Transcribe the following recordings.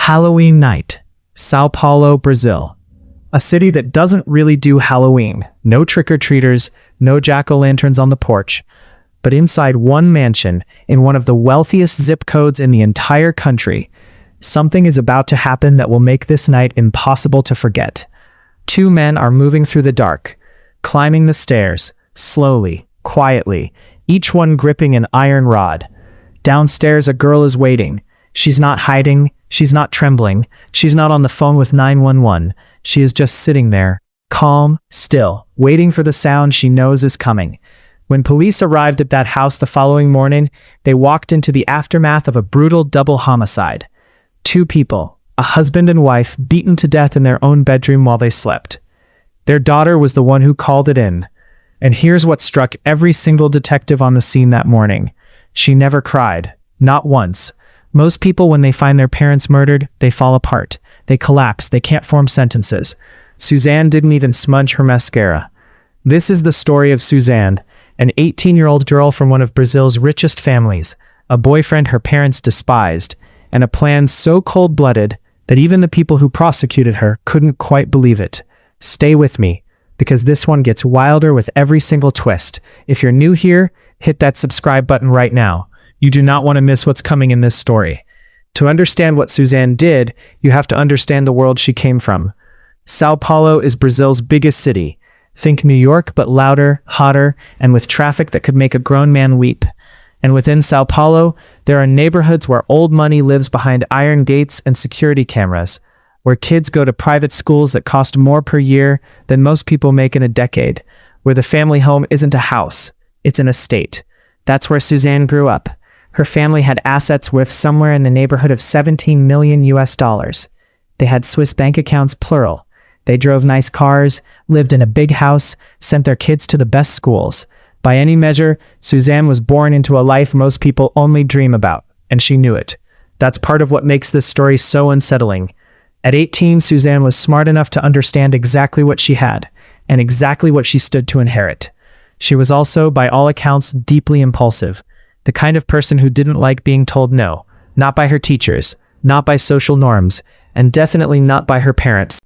Halloween night, Sao Paulo, Brazil. A city that doesn't really do Halloween. No trick-or-treaters, no jack-o'-lanterns on the porch. But inside one mansion, in one of the wealthiest zip codes in the entire country, something is about to happen that will make this night impossible to forget. Two men are moving through the dark, climbing the stairs, slowly, quietly, each one gripping an iron rod. Downstairs, a girl is waiting. She's not hiding, she's not trembling, she's not on the phone with 911. She is just sitting there, calm, still, waiting for the sound she knows is coming. When police arrived at that house the following morning, they walked into the aftermath of a brutal double homicide. Two people, a husband and wife, beaten to death in their own bedroom while they slept. Their daughter was the one who called it in. And here's what struck every single detective on the scene that morning. She never cried, not once. Most people, when they find their parents murdered, they fall apart. They collapse, they can't form sentences. Suzanne didn't even smudge her mascara. This is the story of Suzanne, an 18-year-old girl from one of Brazil's richest families, a boyfriend her parents despised, and a plan so cold-blooded that even the people who prosecuted her couldn't quite believe it. Stay with me, because this one gets wilder with every single twist. If you're new here, hit that subscribe button right now. You do not want to miss what's coming in this story. To understand what Suzanne did, you have to understand the world she came from. Sao Paulo is Brazil's biggest city. Think New York, but louder, hotter, and with traffic that could make a grown man weep. And within Sao Paulo, there are neighborhoods where old money lives behind iron gates and security cameras, where kids go to private schools that cost more per year than most people make in a decade, where the family home isn't a house, it's an estate. That's where Suzanne grew up. Her family had assets worth somewhere in the neighborhood of 17 million US dollars. They had Swiss bank accounts, plural. They drove nice cars, lived in a big house, sent their kids to the best schools. By any measure, Suzanne was born into a life most people only dream about, and she knew it. That's part of what makes this story so unsettling. At 18, Suzanne was smart enough to understand exactly what she had, and exactly what she stood to inherit. She was also, by all accounts, deeply impulsive. The kind of person who didn't like being told no, not by her teachers, not by social norms, and definitely not by her parents.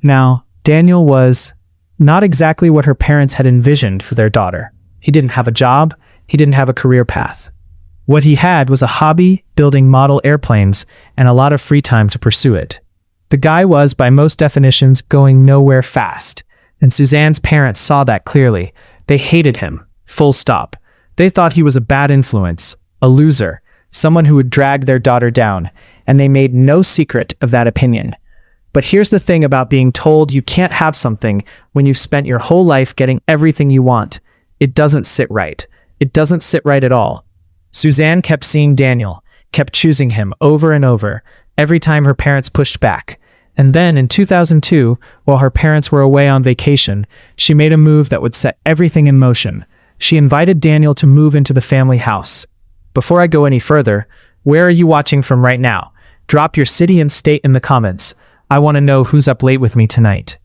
Now, Daniel was not exactly what her parents had envisioned for their daughter. He didn't have a job, he didn't have a career path. What he had was a hobby, building model airplanes, and a lot of free time to pursue it. The guy was, by most definitions, going nowhere fast, and Suzanne's parents saw that clearly. They hated him, full stop. They thought he was a bad influence, a loser, someone who would drag their daughter down, and they made no secret of that opinion. But here's the thing about being told you can't have something when you've spent your whole life getting everything you want. It doesn't sit right. It doesn't sit right at all. Suzanne kept seeing Daniel, kept choosing him over and over, every time her parents pushed back. And then in 2002, while her parents were away on vacation, she made a move that would set everything in motion. She invited Daniel to move into the family house. Before I go any further, where are you watching from right now? Drop your city and state in the comments. I want to know who's up late with me tonight.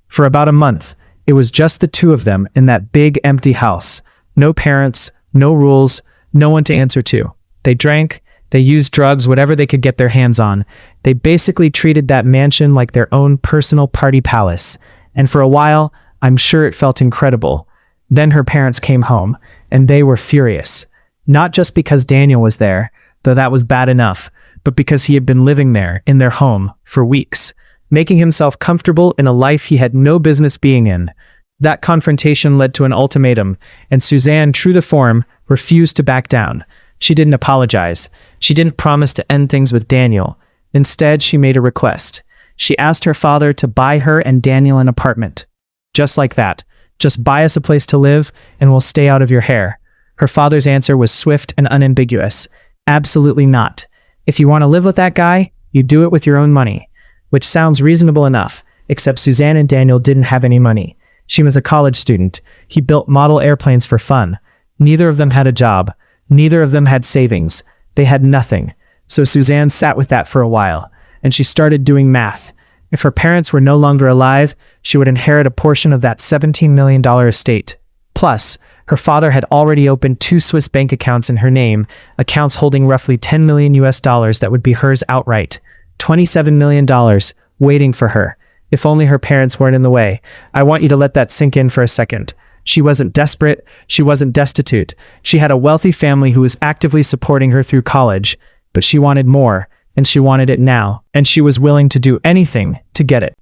For about a month, it was just the two of them in that big empty house. No parents, no rules, no one to answer to. They drank, they used drugs, whatever they could get their hands on. They basically treated that mansion like their own personal party palace. And for a while, I'm sure it felt incredible. Then her parents came home, and they were furious. Not just because Daniel was there, though that was bad enough, but because he had been living there, in their home, for weeks, making himself comfortable in a life he had no business being in. That confrontation led to an ultimatum, and Suzanne, true to form, refused to back down. She didn't apologize. She didn't promise to end things with Daniel. Instead, she made a request. She asked her father to buy her and Daniel an apartment. Just like that. Just buy us a place to live, and we'll stay out of your hair. Her father's answer was swift and unambiguous. Absolutely not. If you want to live with that guy, you do it with your own money. Which sounds reasonable enough, except Suzanne and Daniel didn't have any money. She was a college student. He built model airplanes for fun. Neither of them had a job. Neither of them had savings. They had nothing. So Suzanne sat with that for a while, and she started doing math. If her parents were no longer alive, she would inherit a portion of that $17 million estate. Plus, her father had already opened 2 Swiss bank accounts in her name, accounts holding roughly 10 million US dollars that would be hers outright. $27 million, waiting for her. If only her parents weren't in the way. I want you to let that sink in for a second. She wasn't desperate. She wasn't destitute. She had a wealthy family who was actively supporting her through college, but she wanted more, and she wanted it now, and she was willing to do anything to get it.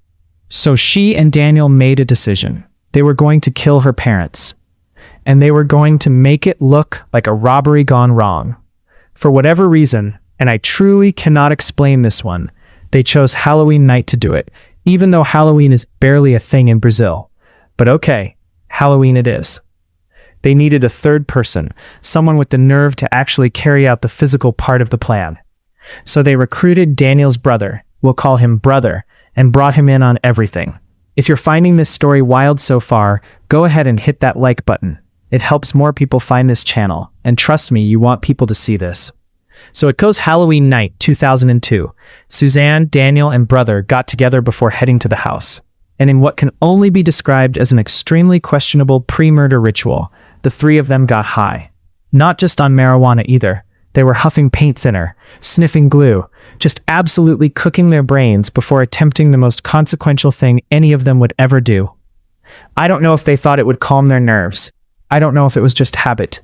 So she and Daniel made a decision. They were going to kill her parents, and they were going to make it look like a robbery gone wrong. For whatever reason, and I truly cannot explain this one, they chose Halloween night to do it, even though Halloween is barely a thing in Brazil. But okay, Halloween it is. They needed a third person, someone with the nerve to actually carry out the physical part of the plan. So they recruited Daniel's brother, we'll call him Brother, and brought him in on everything. If you're finding this story wild so far, go ahead and hit that like button. It helps more people find this channel, and trust me, you want people to see this. So it goes Halloween night 2002. Suzanne, Daniel, and Brother got together before heading to the house. And in what can only be described as an extremely questionable pre-murder ritual, the three of them got high. Not just on marijuana either. They were huffing paint thinner, sniffing glue, just absolutely cooking their brains before attempting the most consequential thing any of them would ever do. I don't know if they thought it would calm their nerves. I don't know if it was just habit.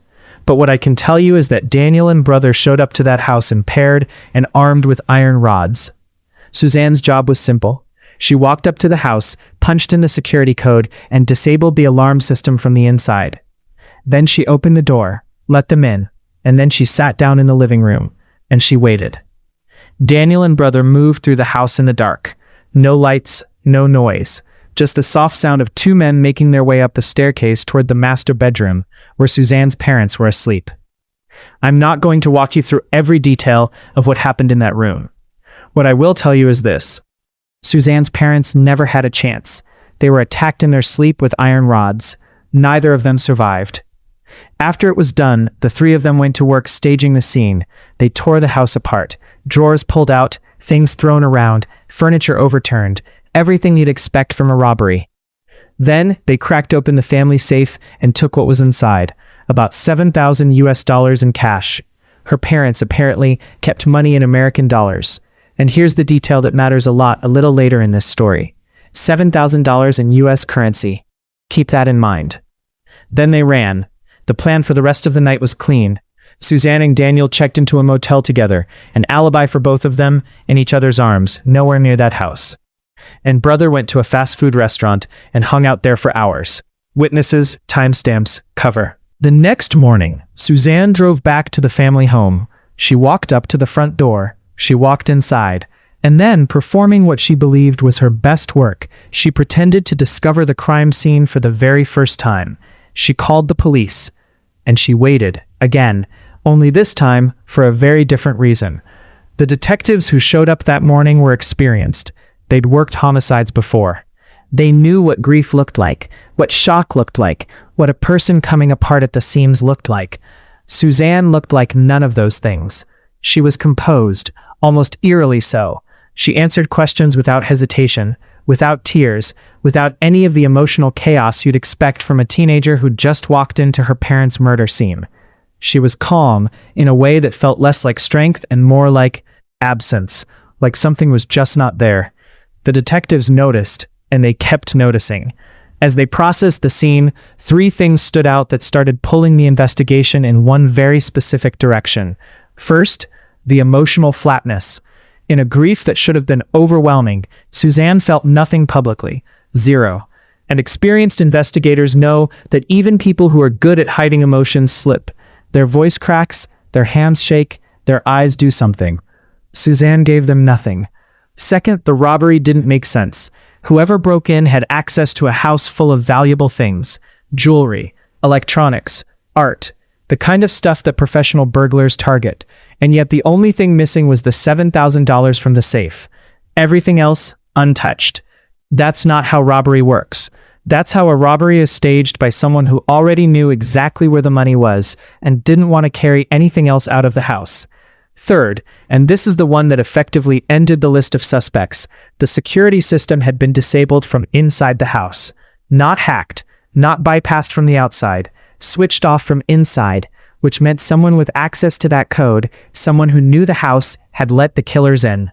But what I can tell you is that Daniel and Brother showed up to that house impaired and armed with iron rods. Suzanne's job was simple. She walked up to the house, punched in the security code, and disabled the alarm system from the inside. Then she opened the door, let them in, and then she sat down in the living room, and she waited. Daniel and Brother moved through the house in the dark. No lights, no noise. Just the soft sound of two men making their way up the staircase toward the master bedroom, where Suzanne's parents were asleep. I'm not going to walk you through every detail of what happened in that room. What I will tell you is this. Suzanne's parents never had a chance. They were attacked in their sleep with iron rods. Neither of them survived. After it was done, the three of them went to work staging the scene. They tore the house apart. Drawers pulled out, things thrown around, furniture overturned, everything you'd expect from a robbery. Then they cracked open the family safe and took what was inside, about $7,000 in cash. Her parents apparently kept money in American dollars. And here's the detail that matters a lot a little later in this story. $7,000 in US currency. Keep that in mind. Then they ran. The plan for the rest of the night was clean. Suzanne and Daniel checked into a motel together, an alibi for both of them in each other's arms, nowhere near that house. And Brother went to a fast food restaurant and hung out there for hours. Witnesses, timestamps, cover. The next morning, Suzanne drove back to the family home. She walked up to the front door. She walked inside. And then, performing what she believed was her best work, she pretended to discover the crime scene for the very first time. She called the police. And she waited, again, only this time for a very different reason. The detectives who showed up that morning were experienced. They'd worked homicides before. They knew what grief looked like, what shock looked like, what a person coming apart at the seams looked like. Suzanne looked like none of those things. She was composed, almost eerily so. She answered questions without hesitation, without tears, without any of the emotional chaos you'd expect from a teenager who'd just walked into her parents' murder scene. She was calm in a way that felt less like strength and more like absence, like something was just not there. The detectives noticed, and they kept noticing. As they processed the scene, three things stood out that started pulling the investigation in one very specific direction. First, the emotional flatness. In a grief that should have been overwhelming, Suzanne felt nothing publicly. Zero. And experienced investigators know that even people who are good at hiding emotions slip. Their voice cracks, their hands shake, their eyes do something. Suzanne gave them nothing. Second, the robbery didn't make sense. Whoever broke in had access to a house full of valuable things. Jewelry, electronics, art, the kind of stuff that professional burglars target. And yet the only thing missing was the $7,000 from the safe. Everything else, untouched. That's not how robbery works. That's how a robbery is staged by someone who already knew exactly where the money was and didn't want to carry anything else out of the house. Third, and this is the one that effectively ended the list of suspects, the security system had been disabled from inside the house. Not hacked, not bypassed from the outside, switched off from inside, which meant someone with access to that code, someone who knew the house, had let the killers in.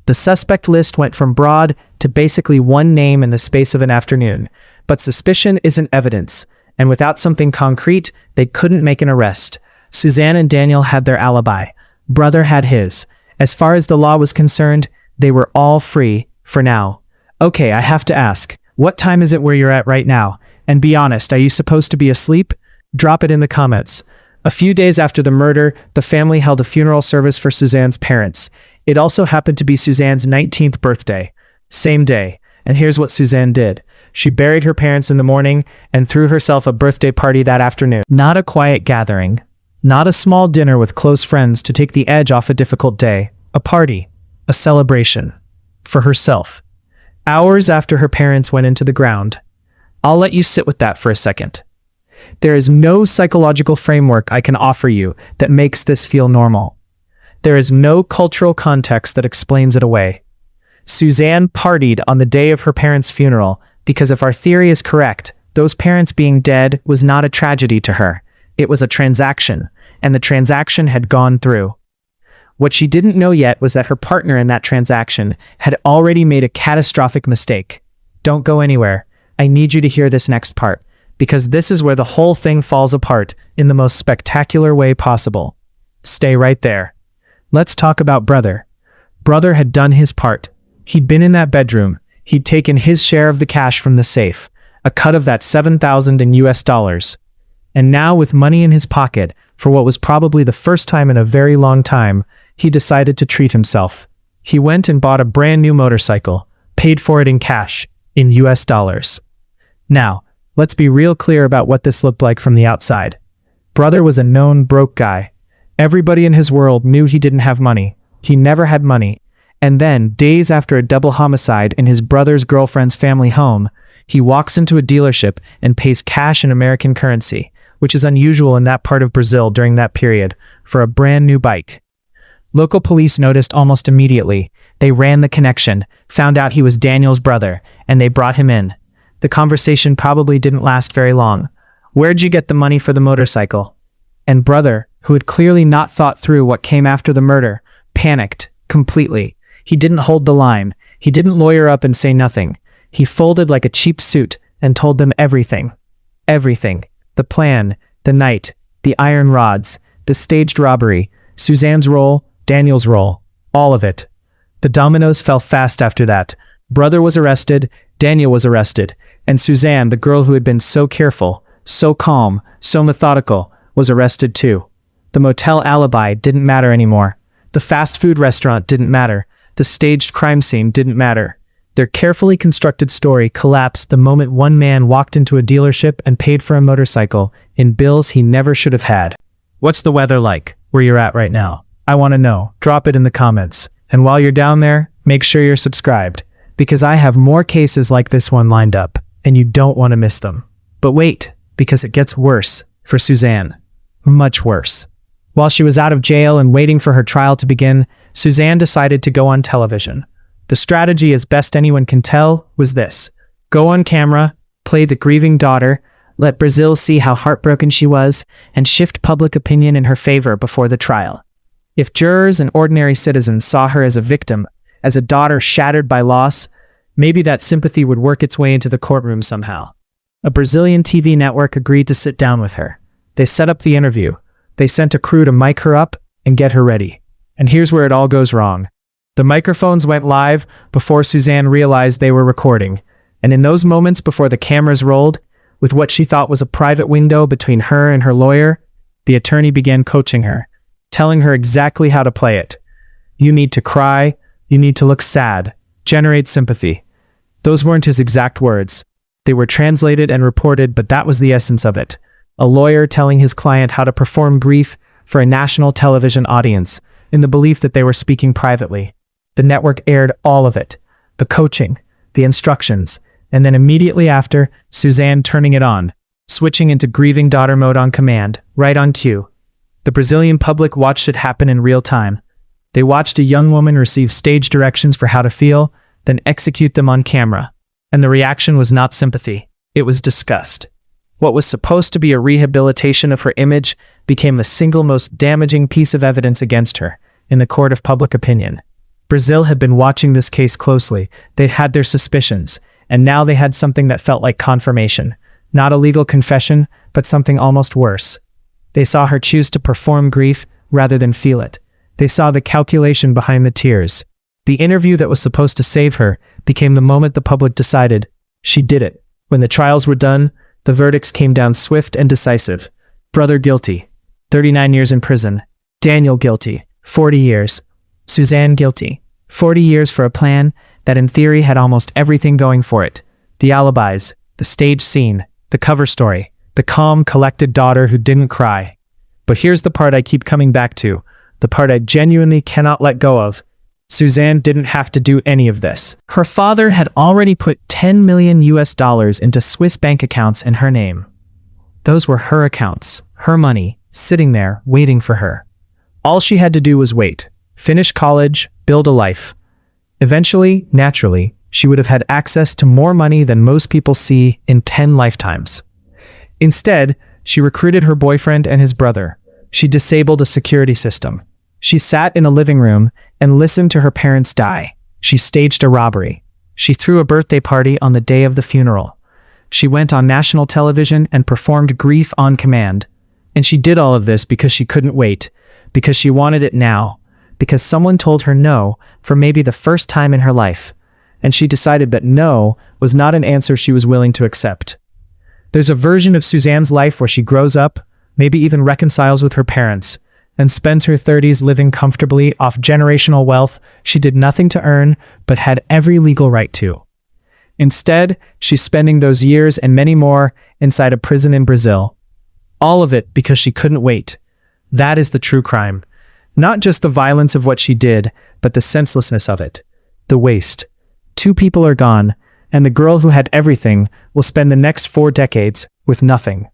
The suspect list went from broad to basically one name in the space of an afternoon. But suspicion isn't evidence, and without something concrete, they couldn't make an arrest. Suzanne and Daniel had their alibi. Brother had his. As far as the law was concerned, they were all free, for now. Okay, I have to ask, what time is it where you're at right now? And be honest, are you supposed to be asleep? Drop it in the comments. A few days after the murder, the family held a funeral service for Suzanne's parents. It also happened to be Suzanne's 19th birthday. Same day. And here's what Suzanne did. She buried her parents in the morning and threw herself a birthday party that afternoon. Not a quiet gathering. Not a small dinner with close friends to take the edge off a difficult day. A party. A celebration. For herself. Hours after her parents went into the ground. I'll let you sit with that for a second. There is no psychological framework I can offer you that makes this feel normal. There is no cultural context that explains it away. Suzanne partied on the day of her parents' funeral because if our theory is correct, those parents being dead was not a tragedy to her. It was a transaction, and the transaction had gone through. What she didn't know yet was that her partner in that transaction had already made a catastrophic mistake. Don't go anywhere. I need you to hear this next part, because this is where the whole thing falls apart in the most spectacular way possible. Stay right there. Let's talk about Brother. Brother had done his part. He'd been in that bedroom. He'd taken his share of the cash from the safe, a cut of that $7,000 in US dollars. And now, with money in his pocket, for what was probably the first time in a very long time, he decided to treat himself. He went and bought a brand new motorcycle, paid for it in cash, in US dollars. Now, let's be real clear about what this looked like from the outside. Brother was a known broke guy. Everybody in his world knew he didn't have money. He never had money. And then, days after a double homicide in his brother's girlfriend's family home, he walks into a dealership and pays cash in American currency, which is unusual in that part of Brazil during that period, for a brand new bike. Local police noticed almost immediately. They ran the connection, found out he was Daniel's brother, and they brought him in. The conversation probably didn't last very long. Where'd you get the money for the motorcycle? And Brother, who had clearly not thought through what came after the murder, panicked completely. He didn't hold the line. He didn't lawyer up and say nothing. He folded like a cheap suit and told them everything. Everything. The plan, the night, the iron rods, the staged robbery, Suzanne's role, Daniel's role, all of it. The dominoes fell fast after that. Brother was arrested, Daniel was arrested, and Suzanne, the girl who had been so careful, so calm, so methodical, was arrested too. The motel alibi didn't matter anymore. The fast food restaurant didn't matter. The staged crime scene didn't matter. Their carefully constructed story collapsed the moment one man walked into a dealership and paid for a motorcycle in bills he never should have had. What's the weather like where you're at right now? I want to know. Drop it in the comments. And while you're down there, make sure you're subscribed, because I have more cases like this one lined up, and you don't want to miss them. But wait, because it gets worse for Suzanne. Much worse. While she was out of jail and waiting for her trial to begin, Suzanne decided to go on television. The strategy, as best anyone can tell, was this. Go on camera, play the grieving daughter, let Brazil see how heartbroken she was, and shift public opinion in her favor before the trial. If jurors and ordinary citizens saw her as a victim, as a daughter shattered by loss, maybe that sympathy would work its way into the courtroom somehow. A Brazilian TV network agreed to sit down with her. They set up the interview. They sent a crew to mic her up and get her ready. And here's where it all goes wrong. The microphones went live before Suzanne realized they were recording. And in those moments before the cameras rolled, with what she thought was a private window between her and her lawyer, the attorney began coaching her, telling her exactly how to play it. You need to cry. You need to look sad. Generate sympathy. Those weren't his exact words. They were translated and reported, but that was the essence of it. A lawyer telling his client how to perform grief for a national television audience, in the belief that they were speaking privately. The network aired all of it. The coaching, the instructions, and then immediately after, Suzanne turning it on, switching into grieving daughter mode on command, right on cue. The Brazilian public watched it happen in real time. They watched a young woman receive stage directions for how to feel, then execute them on camera. And the reaction was not sympathy. It was disgust. What was supposed to be a rehabilitation of her image became the single most damaging piece of evidence against her in the court of public opinion. Brazil had been watching this case closely. They'd had their suspicions, and now they had something that felt like confirmation. Not a legal confession, but something almost worse. They saw her choose to perform grief rather than feel it. They saw the calculation behind the tears. The interview that was supposed to save her became the moment the public decided she did it. When the trials were done, the verdicts came down swift and decisive. Brother guilty, 39 years in prison. Daniel guilty, 40 years. Suzanne guilty, 40 years for a plan that in theory had almost everything going for it. The alibis, the stage scene, the cover story, the calm, collected daughter who didn't cry. But here's the part I keep coming back to, the part I genuinely cannot let go of. Suzanne didn't have to do any of this. Her father had already put $10 million into Swiss bank accounts in her name. Those were her accounts, her money, sitting there, waiting for her. All she had to do was wait, finish college, build a life. Eventually, naturally, she would have had access to more money than most people see in 10 lifetimes. Instead, she recruited her boyfriend and his brother. She disabled a security system. She sat in a living room and listened to her parents die. She staged a robbery. She threw a birthday party on the day of the funeral. She went on national television and performed grief on command. And she did all of this because she couldn't wait, because she wanted it now, because someone told her no for maybe the first time in her life. And she decided that no was not an answer she was willing to accept. There's a version of Suzanne's life where she grows up, maybe even reconciles with her parents, and spends her 30s living comfortably off generational wealth she did nothing to earn but had every legal right to. Instead, she's spending those years and many more inside a prison in Brazil. All of it because she couldn't wait. That is the true crime. Not just the violence of what she did, but the senselessness of it. The waste. 2 people are gone, and the girl who had everything will spend the next 4 decades with nothing.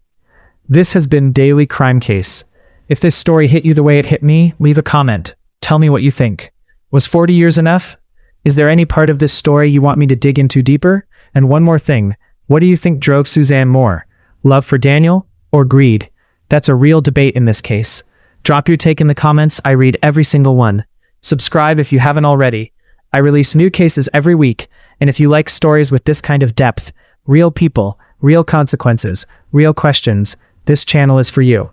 This has been Daily Crime Case. If this story hit you the way it hit me, leave a comment. Tell me what you think. Was 40 years enough? Is there any part of this story you want me to dig into deeper? And one more thing, what do you think drove Suzanne more? Love for Daniel or greed? That's a real debate in this case. Drop your take in the comments, I read every single one. Subscribe if you haven't already. I release new cases every week, and if you like stories with this kind of depth, real people, real consequences, real questions, this channel is for you.